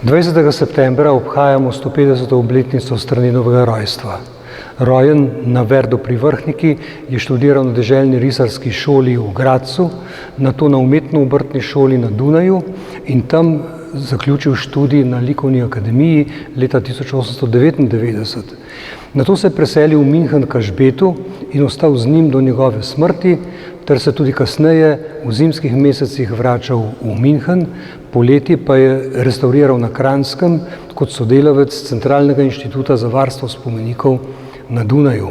20. septembra obhajamo 150. obletnico Straninovega rojstva. Rojen na Verdu pri Vrhniki, je študiral na deželni risarski šoli v Gradcu, nato na umetno-obrtni šoli na Dunaju in tam zaključil študij na Likovni akademiji leta 1899. Nato se je preselil v München k Alžbetu in ostal z njim do njegove smrti, ter se tudi kasneje v zimskih mesecih vračal v München, poleti pa je restavriral na Kranjskem kot sodelavec Centralnega inštituta za varstvo spomenikov na Dunaju.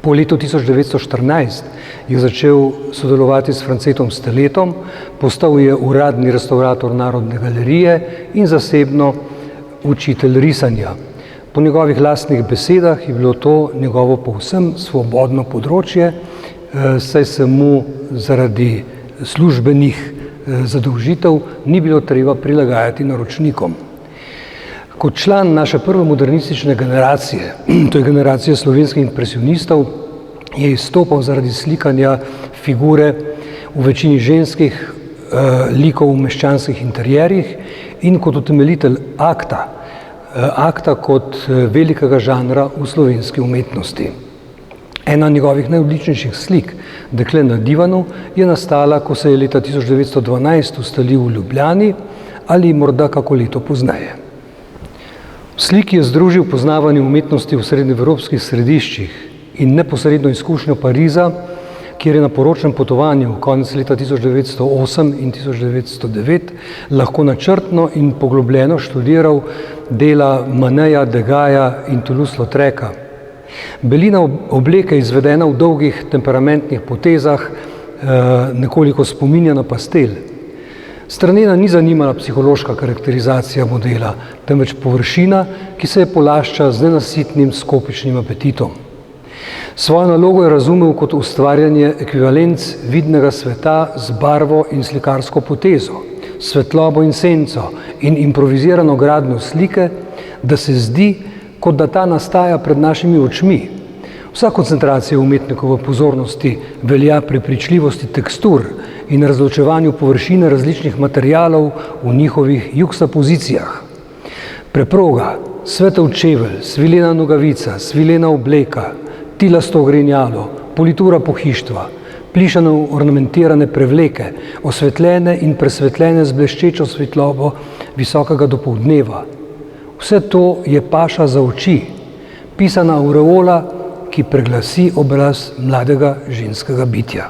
Po letu 1914 je začel sodelovati s Francetom Steletom, postal je uradni restavrator Narodne galerije in zasebno učitelj risanja. Po njegovih lastnih besedah je bilo to njegovo povsem svobodno področje, saj se mu zaradi službenih zadolžitev ni bilo treba prilagajati naročnikom. Kot član naše prve modernistične generacije, to je generacija slovenskih impresionistov, je izstopal zaradi slikanja figure v večini ženskih likov v meščanskih interjerjih in kot utemeljitelj akta kot velikega žanra v slovenski umetnosti. Ena njegovih najodličnejših slik, Dekle na divanu, je nastala, ko se je leta 1912 ustalil v Ljubljani ali morda kako leto pozneje. V sliki je združil poznavanje umetnosti v srednjeevropskih središčih in neposredno izkušnjo Pariza, kjer je na poročnem potovanju konec leta 1908 in 1909 lahko načrtno in poglobljeno študiral dela Maneja, Degaja in Toulouse-Lautreka. Belina obleke, izvedena v dolgih temperamentnih potezah, nekoliko spominja na pastel. Stranena ni zanimala psihološka karakterizacija modela, temveč površina, ki se je polašča z nenasitnim skopičnim apetitom. Svojo nalogo je razumel kot ustvarjanje ekvivalenc vidnega sveta z barvo in slikarsko potezo, svetlobo in senco in improvizirano gradnjo slike, da se zdi, kot da ta nastaja pred našimi očmi. Vsa koncentracija umetnikove pozornosti velja prepričljivosti tekstur in razločevanju površine različnih materialov v njihovih juxtapozicijah. Preproga, svetel čevelj, svilena nogavica, svilena obleka, tilasto ogrinjalo, politura pohištva, plišano ornamentirane prevleke, osvetljene in presvetljene z bleščečo svetlobo visokega dopoldneva. Vse to je paša za oči, pisana aureola, ki preglasi obraz mladega ženskega bitja.